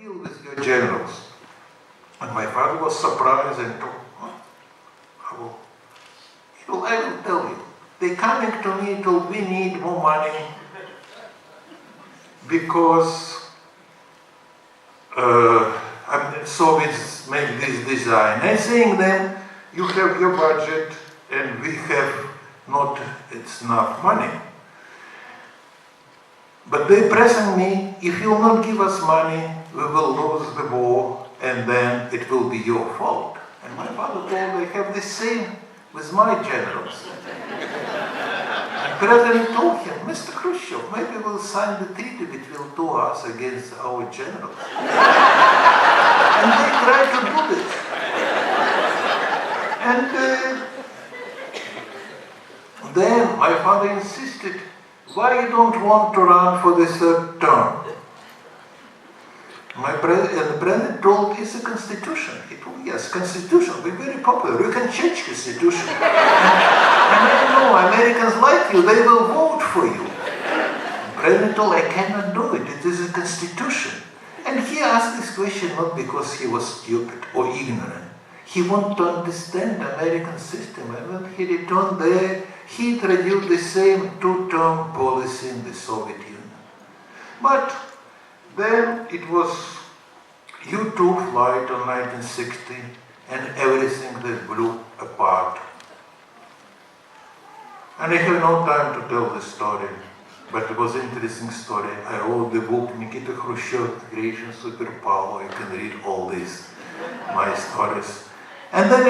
deal with your generals. And my father was surprised and told, I will tell you. They're coming to me told we need more money because Soviets made this design. I'm saying them, you have your budget and we have not enough money. But they're pressing me, if you will not give us money, we will lose the war and then it will be your fault. And my father told they have the same with my generals. And President told him, Mr. Khrushchev, maybe we'll sign the treaty between two of us against our generals. And they tried to do this. And then my father insisted, why you don't want to run for the third term? And the president told, it's a constitution. He told, yes, constitution, we're very popular, we can change constitution. And I know, Americans like you, they will vote for you. The president told, I cannot do it, it is a constitution. And he asked this question not because he was stupid or ignorant. He wanted to understand the American system, and when he returned there, he introduced the same two-term policy in the Soviet Union. But then it was U-2 flight on 1960, and everything that blew apart. And I have no time to tell this story, but it was an interesting story. I wrote the book, Nikita Khrushchev, Creation Superpower. You can read all these, my stories. And then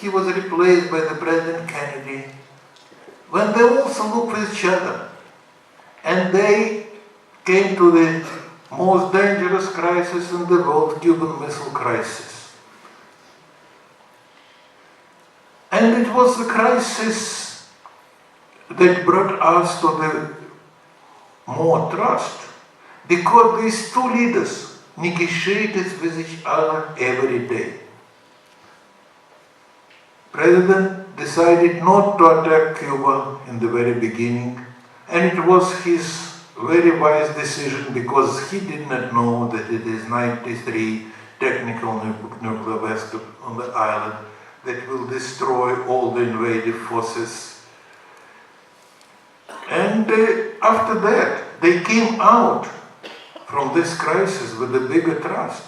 he was replaced by the President Kennedy, when they also looked for each other. And they came to the most dangerous crisis in the world, Cuban Missile Crisis. And it was the crisis that brought us to the more trust, because these two leaders negotiated with each other every day. President decided not to attack Cuba in the very beginning, and it was his very wise decision because he did not know that it is 93 technical nuclear weapons on the island that will destroy all the invading forces. And after that, they came out from this crisis with a bigger trust.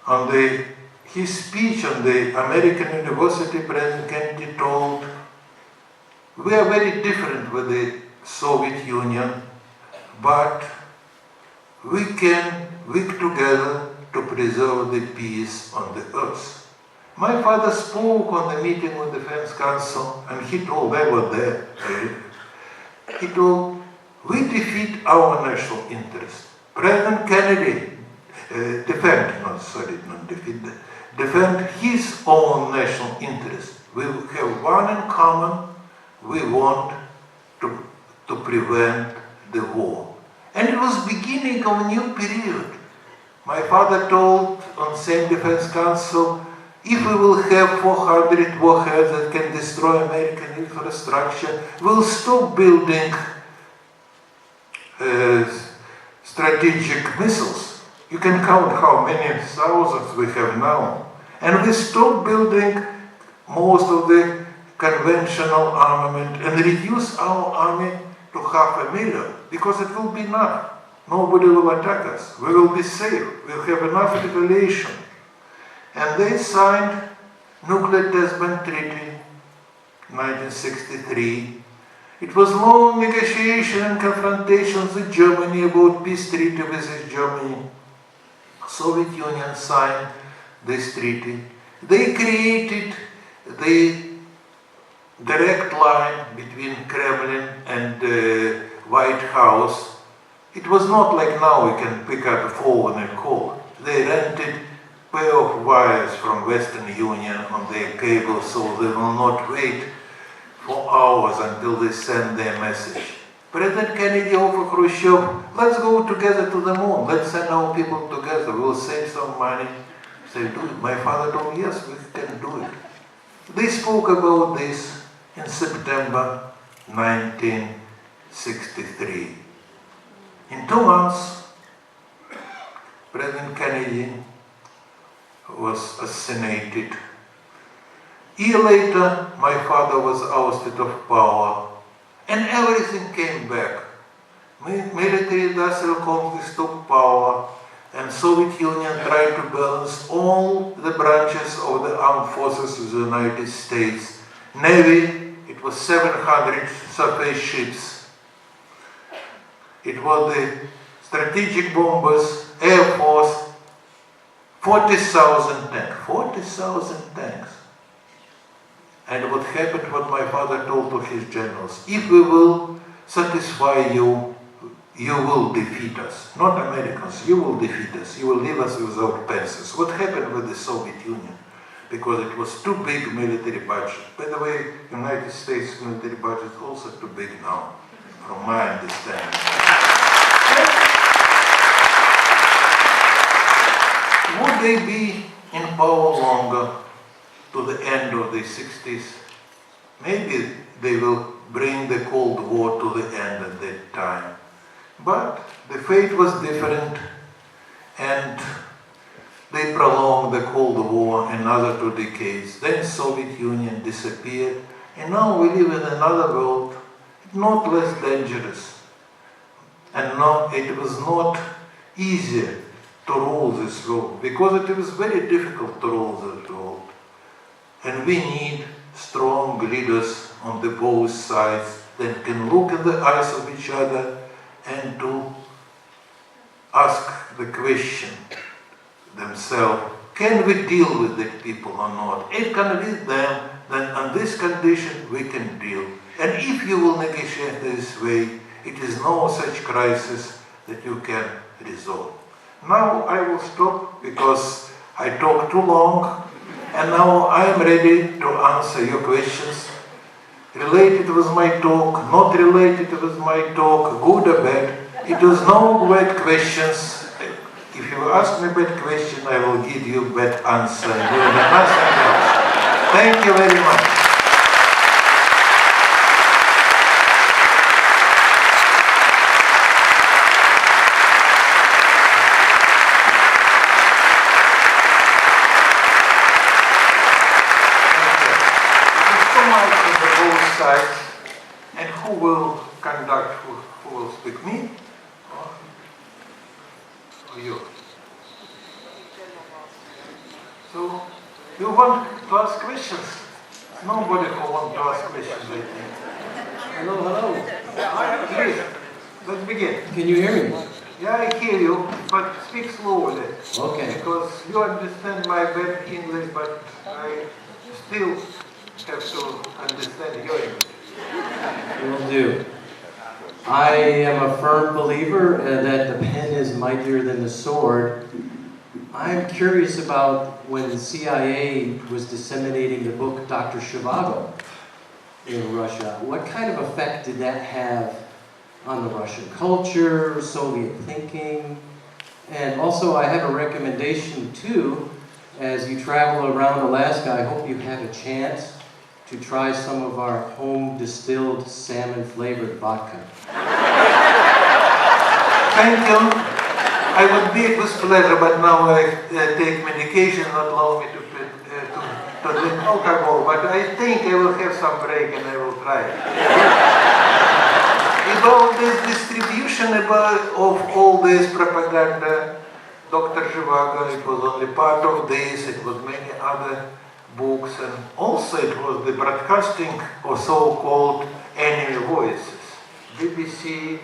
On his speech on the American University, President Kennedy told, we are very different with the Soviet Union, but we can work together to preserve the peace on the earth. My father spoke on the meeting with the Defense Council, and he told, I was there, he told, we defeat our national interest. President Kennedy defend his own national interest. We have one in common, we want to prevent the war. And it was beginning of a new period. My father told on same Defense Council, if we will have 400 warheads that can destroy American infrastructure, we'll stop building strategic missiles. You can count how many thousands we have now. And we stop building most of the conventional armament and reduce our army to 500,000, because it will be enough. Nobody will attack us. We will be safe. We'll have enough retaliation. And they signed Nuclear Test Ban Treaty, 1963. It was long negotiation and confrontations with Germany about peace treaty with Germany. Soviet Union signed this treaty. They created the direct line between Kremlin and the White House. It was not like now we can pick up a phone and call. They rented a pair of wires from Western Union on their cable, so they will not wait for hours until they send their message. President Kennedy offered Khrushchev, let's go together to the moon, let's send our people together, we'll save some money. Say, do it. My father told, yes, we can do it. They spoke about this in September 1963. In 2 months, President Kennedy was assassinated. A year later, my father was ousted of power, and everything came back. Military-industrial complex took power, and Soviet Union tried to balance all the branches of the armed forces of the United States. Navy, it was 700 surface ships. It was the strategic bombers, Air Force, 40,000 tanks. 40,000 tanks. And what happened, what my father told to his generals, if we will satisfy you, you will defeat us. Not Americans, you will defeat us. You will leave us without pencils. What happened with the Soviet Union? Because it was too big military budget. By the way, United States military budget is also too big now, from my understanding. Would they be in power longer to the end of the 60s? Maybe they will bring the Cold War to the end at that time. But the fate was different, and they prolonged the Cold War another 2 decades. Then Soviet Union disappeared, and now we live in another world, not less dangerous. And now it was not easier to rule this world, because it was very difficult to rule this world. And we need strong leaders on the both sides that can look in the eyes of each other and to ask the question themselves, can we deal with the people or not? If can with them, then on this condition we can deal. And if you will negotiate this way, it is no such crisis that you can resolve. Now I will stop because I talked too long, and now I am ready to answer your questions. Related with my talk, not related with my talk, good or bad. It was no bad questions. If you ask me bad question, I will give you bad answer. Nothing else. Thank you very much. Sides. And who will conduct, who will speak, me or you? So, you want to ask questions? Nobody who wants to ask questions, I think. Hello, hello. Please, let's begin. Can you hear me? Yeah, I hear you, but speak slowly. Okay. Because you understand my bad English, but I still have to understand your English. Will do. I am a firm believer that the pen is mightier than the sword. I'm curious about when the CIA was disseminating the book Dr. Zhivago in Russia. What kind of effect did that have on the Russian culture, Soviet thinking? And also I have a recommendation too. As you travel around Alaska, I hope you have a chance to try some of our home distilled salmon flavored vodka. Thank you. I would be with pleasure, but now I take medication, not allow me to drink alcohol, but I think I will have some break and I will try it. About this distribution of all this propaganda, Dr. Zhivago, it was only part of this, it was many other books, and also it was the broadcasting of so-called enemy voices. BBC,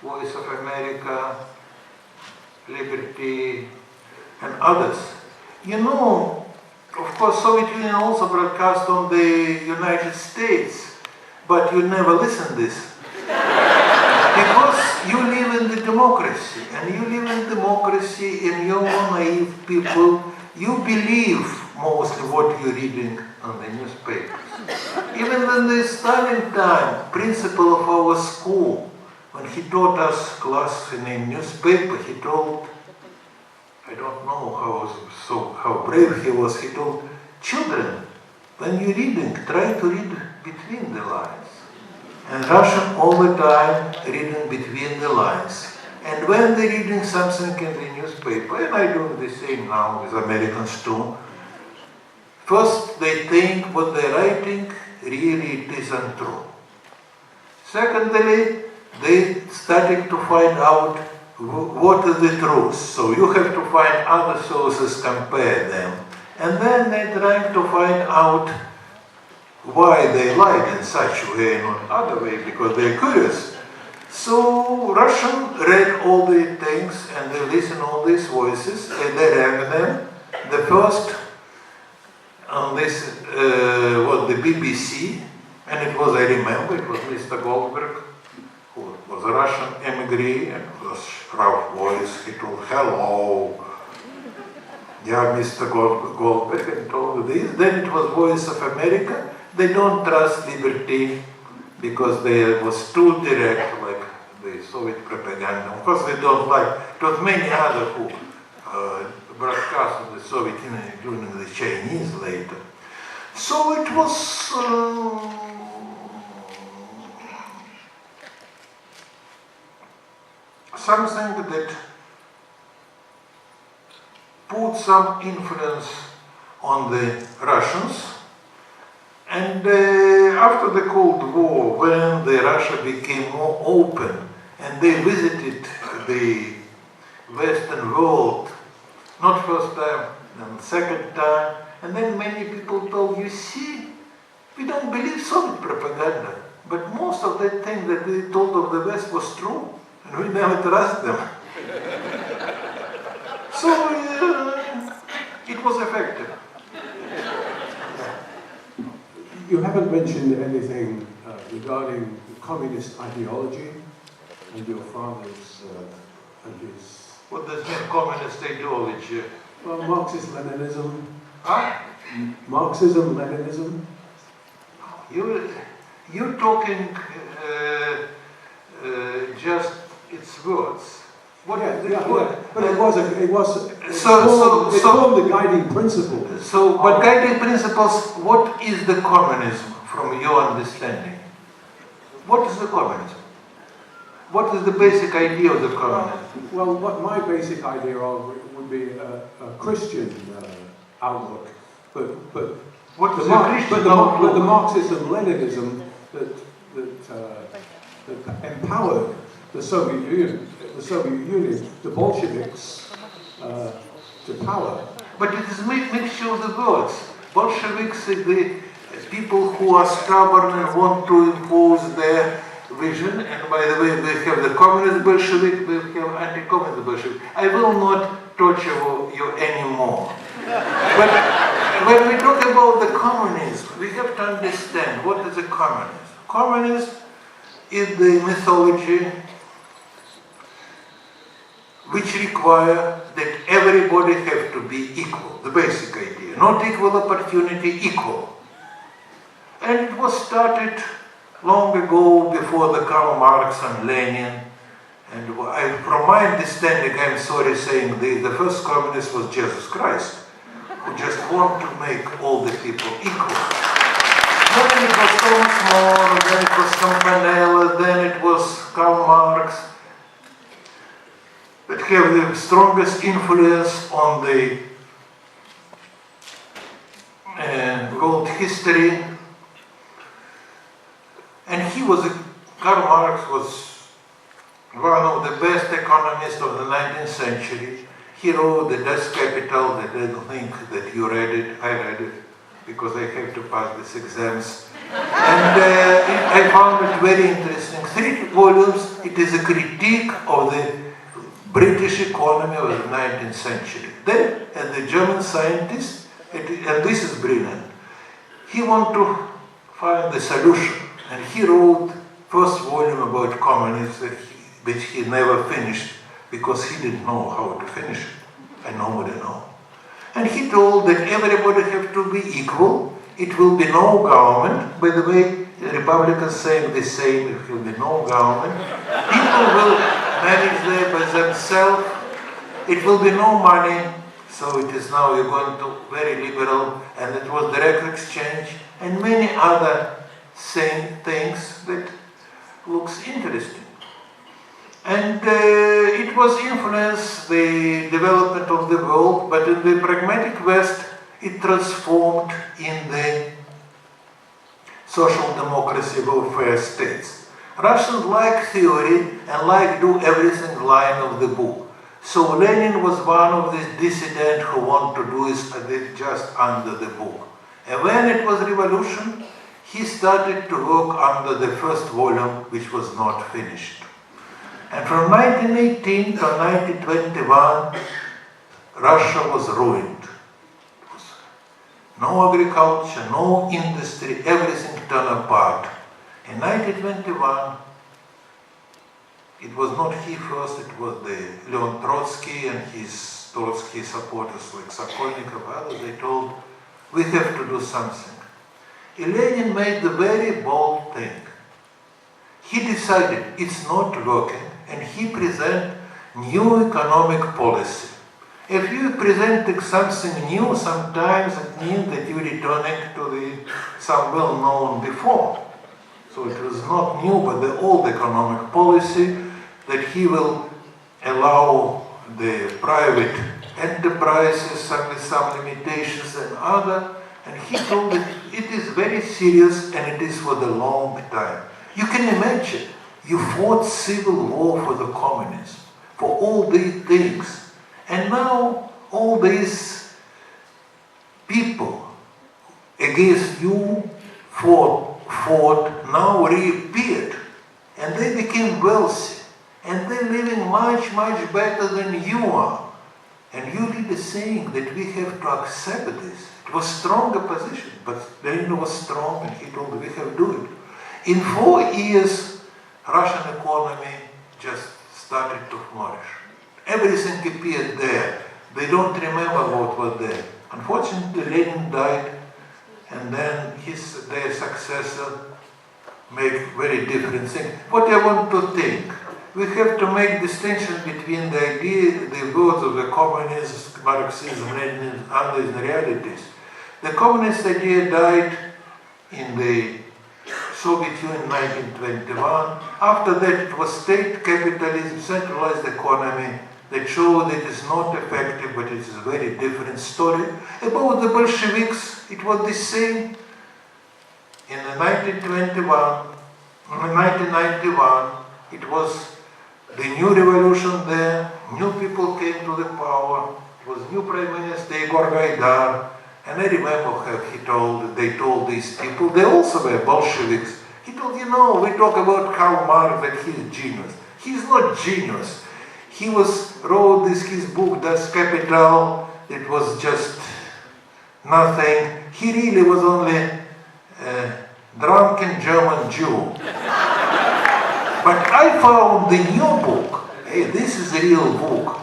Voice of America, Liberty, and others. You know, of course, Soviet Union also broadcast on the United States, but you never listen this. Because you live in the democracy, and you live in democracy, and you're naive people, you believe mostly what you're reading on the newspapers. Even in the Stalin time, principal of our school, when he taught us class in a newspaper, he told, I don't know how brave he was, he told, children, when you're reading, try to read between the lines. And Russian all the time reading between the lines. And when they're reading something in the newspaper, and I do the same now with Americans too, first they think what they're writing really it isn't true. Secondly, they started to find out what is the truth. So you have to find other sources, compare them. And then they're trying to find out why they lied in such a way and not other way, because they're curious. So Russian read all the things and they listen all these voices and they rank them. The first on this was the BBC, and it was, I remember, it was Mr. Goldberg, who was a Russian emigre, and it was rough voice. He told, hello, yeah, Mr. Goldberg, and told this. Then it was Voice of America. They don't trust liberty because they was too direct, like the Soviet propaganda. Of course, they don't like. It was many other who broadcast in the Soviet Union, including the Chinese later. So it was something that put some influence on the Russians. And after the Cold War, when the Russia became more open and they visited the Western world, not first time, then second time, and then many people told, you see, we don't believe Soviet propaganda, but most of the things that they told of the West was true, and we never trust them. So it was effective. You haven't mentioned anything regarding communist ideology and your father's and his... What does mean communist ideology? Well, Marxist-Leninism. Huh? Marxism-Leninism. You're talking just its words. What? But it formed the guiding principle. So, but guiding principles. What is the communism from your understanding? What is the communism? What is the basic idea of the communism? Well, what my basic idea of it would be a Christian outlook, but what is the Christian outlook? But the Marxism-Leninism that empowered the Soviet Union, the Bolsheviks, to power. But it is a mixture of the words. Bolsheviks are the people who are stubborn and want to impose their vision, and by the way, we have the communist Bolshevik, we have anti-communist Bolshevik. I will not torture you anymore. But when we talk about the communism, we have to understand what is a communism. Communism is the mythology which require that everybody have to be equal, the basic idea. Not equal opportunity, equal. And it was started long ago, before the Karl Marx and Lenin. And from my understanding, I'm sorry saying, the first communist was Jesus Christ, who just wanted to make all the people equal. Then it was Thomas More, then it was Campanella, then it was Karl Marx, that have the strongest influence on the world history. And Karl Marx was one of the best economists of the 19th century. He wrote The Das Kapital, that I don't think that you read it. I read it because I have to pass these exams. And I found it very interesting. 3 volumes, it is a critique of the British economy of the 19th century. Then, as a German scientist, and this is brilliant, he wanted to find the solution. And he wrote first volume about communism, which he never finished because he didn't know how to finish it. And nobody knows. And he told that everybody have to be equal. It will be no government. By the way, the Republicans saying the same, it will be no government. People will manage there by themselves. It will be no money. So it is now you're going to very liberal, and it was direct exchange and many other saying things that looks interesting. And it was influenced the development of the world, but in the pragmatic West, it transformed in the social democracy welfare states. Russians like theory and like do everything line of the book. So Lenin was one of the dissidents who want to do it just under the book. And when it was revolution, he started to work under the first volume, which was not finished. And from 1918 to 1921, Russia was ruined. No agriculture, no industry, everything turned apart. In 1921, it was not he first, it was the Leon Trotsky and his Trotsky supporters like Sokolnikov and others. They told, we have to do something. And Lenin made the very bold thing. He decided it's not working, and he presented new economic policy. If you presenting something new, sometimes it means that you're returning to some well-known before. So it was not new, but the old economic policy that he will allow the private enterprises with some limitations and other. And he told that it is very serious and it is for the long time. You can imagine, you fought civil war for the communists, for all these things. And now all these people against you fought now reappeared. And they became wealthy. And they're living much, much better than you are. And you did the saying that we have to accept this. It was stronger position, but Lenin was strong and he told we have to do it. In 4 years, Russian economy just started to flourish. Everything appeared there. They don't remember what was there. Unfortunately, Lenin died, and then their successor made very different things. What I want to think, we have to make distinction between the idea, the words of the communism, Marxism, Leninism, and others realities. The communist idea died in the Soviet Union in 1921. After that, it was state capitalism, centralized economy, that showed it is not effective, but it is a very different story. About the Bolsheviks, it was the same. In 1991, it was the new revolution there, new people came to the power, it was new Prime Minister Igor Gaidar, and I remember how they told these people, they also were Bolsheviks. He told, we talk about Karl Marx, that he's genius. He's not genius. He wrote his book, Das Kapital. It was just nothing. He really was only a drunken German Jew. But I found the new book. Hey, this is a real book.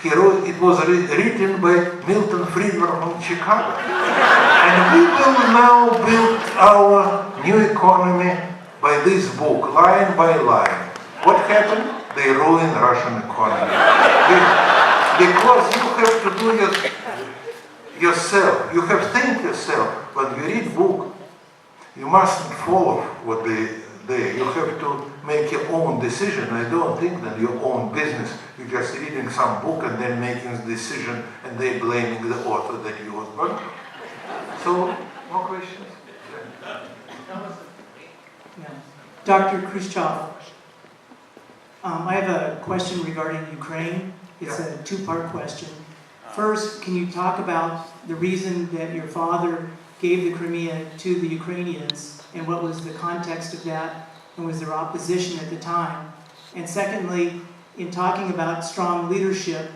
It was written by Milton Friedman from Chicago. And we will now build our new economy by this book, line by line. What happened? They ruined Russian economy. Because you have to do yourself. You have to think yourself. When you read book, you mustn't follow what you have to make your own decision. I don't think that your own business. You're just reading some book and then making a decision and they blaming the author that you was wrong. So, more questions? Yeah. Dr. Khrushchev, I have a question regarding Ukraine. It's a two-part question. First, can you talk about the reason that your father gave the Crimea to the Ukrainians and what was the context of that and was there opposition at the time? And secondly, in talking about strong leadership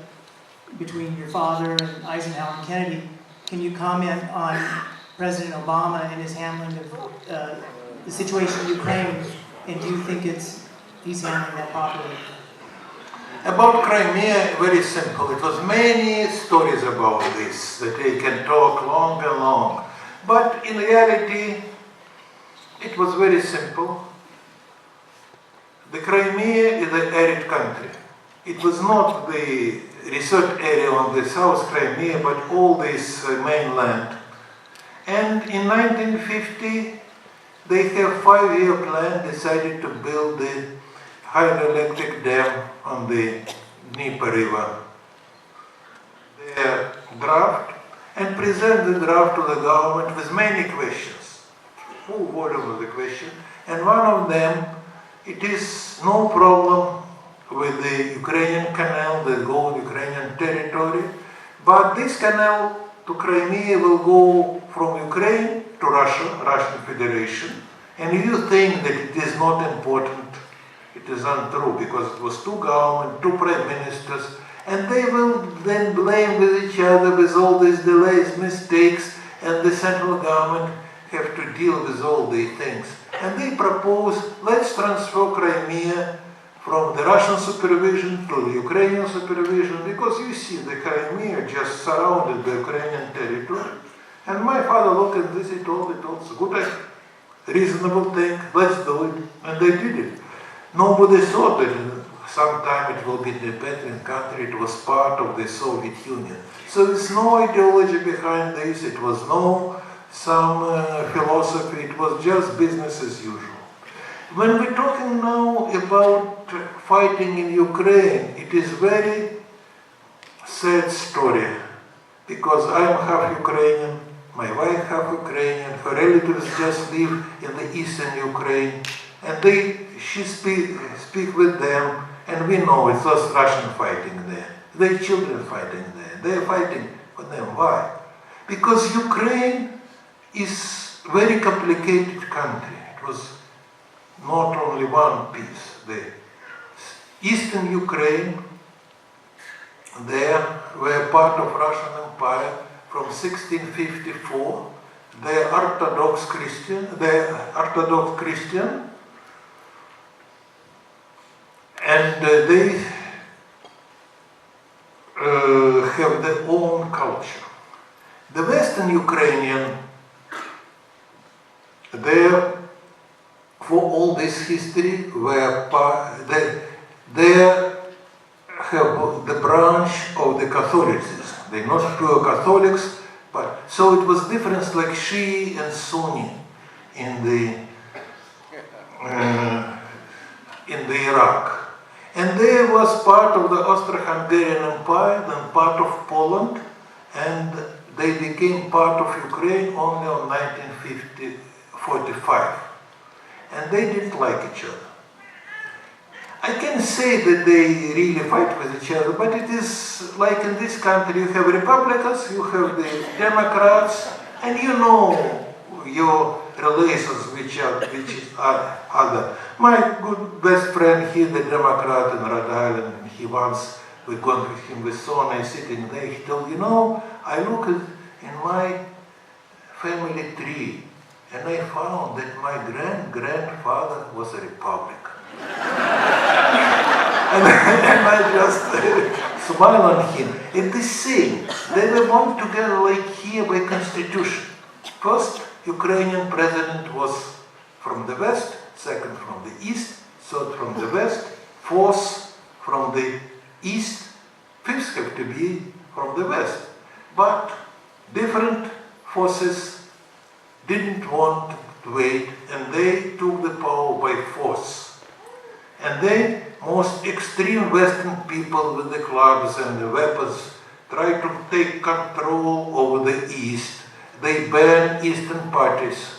between your father and Eisenhower and Kennedy, can you comment on President Obama and his handling of the situation in Ukraine, and do you think he's handling that properly? About Crimea, very simple. It was many stories about this, that they can talk long and long. But in reality, it was very simple. The Crimea is an arid country. It was not the research area on the South Crimea, but all this mainland. And in 1950, they have 5-year plan, decided to build the hydroelectric dam on the Dnieper River. Their draft, and present the draft to the government with many questions, full volume of the question, and one of them, it is no problem with the Ukrainian canal that go on Ukrainian territory, but this canal to Crimea will go from Ukraine to Russia, Russian Federation, and if you think that it is not important, it is untrue, because it was two governments, two prime ministers, and they will then blame with each other with all these delays, mistakes, and the central government have to deal with all these things. And they propose, let's transfer Crimea from the Russian supervision to the Ukrainian supervision, because you see the Crimea just surrounded the Ukrainian territory. And my father looked at this, he told it's a good, reasonable thing, let's do it. And they did it. Nobody thought that sometime it will be an independent country, it was part of the Soviet Union. So there's no ideology behind this, it was no some philosophy, it was just business as usual. When we're talking now about fighting in Ukraine, it is very sad story, because I am half Ukrainian, my wife half Ukrainian, her relatives just live in the eastern Ukraine, and she speak with them, and we know it's just Russian fighting there. Their children fighting there. They're fighting for them. Why? Because Ukraine is a very complicated country. It was not only one piece. The eastern Ukraine, they were part of Russian Empire from 1654. They are Orthodox Christian. And they have their own culture. The Western Ukrainian, they, for all this history, they have the branch of the Catholicism. They're not pure Catholics, but so it was difference like Shia and Sunni in the Iraq. And they was part of the Austro-Hungarian Empire, then part of Poland, and they became part of Ukraine only in 1945. And they didn't like each other. I can say that they really fight with each other, but it is like in this country, you have Republicans, you have the Democrats, and you know your relations which are other. My good best friend, he's the Democrat in Rhode Island, and he once, we gone with him with Sona, sitting there, he told, you know, I looked in my family tree, and I found that my grandfather was a Republican. and I just smile on him. It's the same. They were born together like here by constitution. First, Ukrainian president was from the west, second from the east, third from the west, fourth from the east, fifth have to be from the west. But different forces didn't want to wait, and they took the power by force. And they, most extreme Western people with the clubs and the weapons, try to take control over the East. They ban Eastern parties.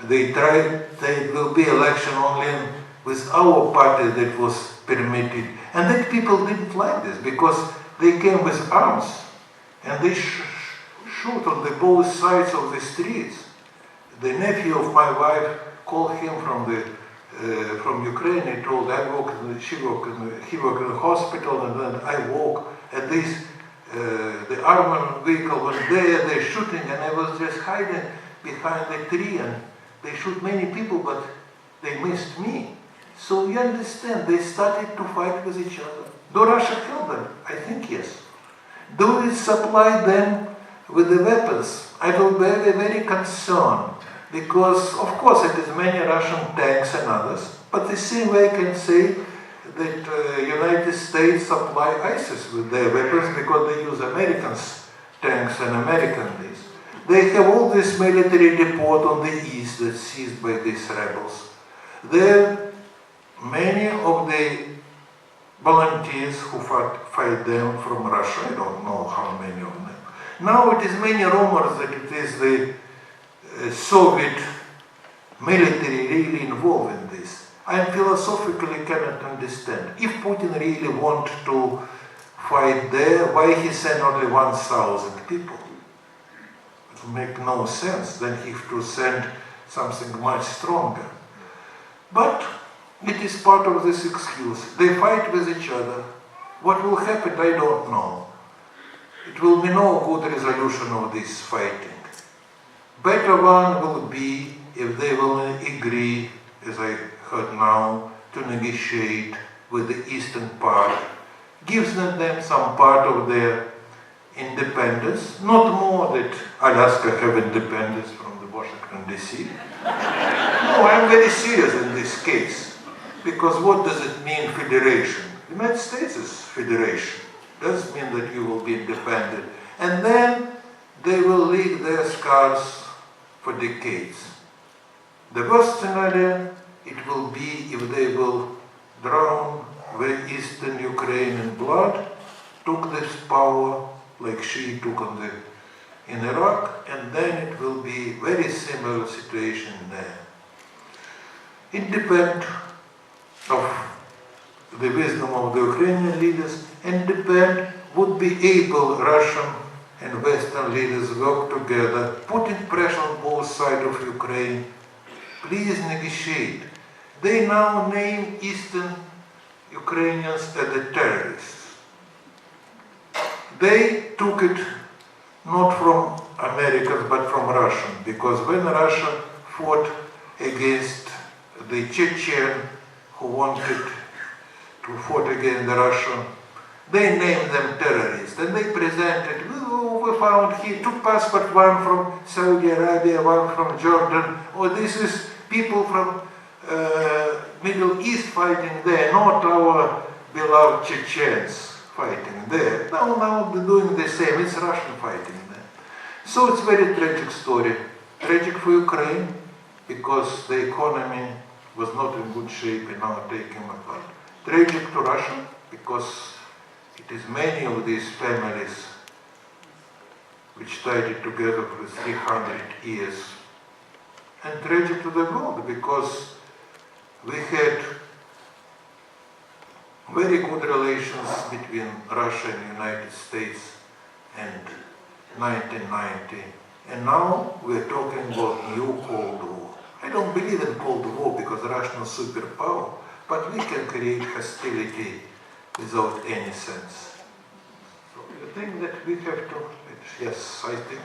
They tried, there will be election only with our party that was permitted. And that people didn't like this, because they came with arms, and they shoot on the both sides of the streets. The nephew of my wife called him from Ukraine. He told, he worked in the hospital, and then I walk at this, the armored vehicle was there, they're shooting, and I was just hiding behind the tree, and they shoot many people, but they missed me. So you understand, they started to fight with each other. Do Russia help them? I think yes. Do it supply them with the weapons? I will be very, very concerned, because of course it is many Russian tanks and others, but the same way I can say that United States supply ISIS with their weapons, because they use Americans tanks and American these. They have all this military depot on the east that's seized by these rebels. Their many of the volunteers who fight them from Russia, I don't know how many of them. Now it is many rumors that it is the Soviet military really involved in this. I philosophically cannot understand. If Putin really want to fight there, why he sent only 1,000 people? It would make no sense. Then he have to send something much stronger. But it is part of this excuse. They fight with each other. What will happen, I don't know. It will be no good resolution of this fighting. Better one will be if they will agree, as I heard now, to negotiate with the eastern part, gives them some part of their independence, not more that Alaska have independence from the Washington DC. No, I'm very serious in this case, because what does it mean, federation? The United States is federation. Doesn't mean that you will be independent. And then they will leak their scars for decades. The worst scenario, it will be if they will drown the eastern Ukraine in blood, took this power like she took in Iraq, and then it will be very similar situation there. It depends of the wisdom of the Ukrainian leaders, and depend would be able Russian and Western leaders work together, putting pressure on both sides of Ukraine. Please negotiate. They now name Eastern Ukrainians as the terrorists. They took it not from Americans but from Russians, because when Russia fought against the Chechen who wanted to fight against the Russian, they named them terrorists, and they presented, we found here 2 passports, one from Saudi Arabia, one from Jordan, this is people from Middle East fighting there, not our beloved Chechens fighting there. Now they're doing the same, it's Russian fighting there. So it's a very tragic story. Tragic for Ukraine, because the economy was not in good shape and now taking apart. Tragic to Russia, because it is many of these families which tied it together for 300 years. And tragic to the world, because we had very good relations between Russia and the United States in 1990. And now we're talking about new Cold War. I don't believe in Cold War because Russia is a superpower, but we can create hostility without any sense. So I think that we have to, yes, I think,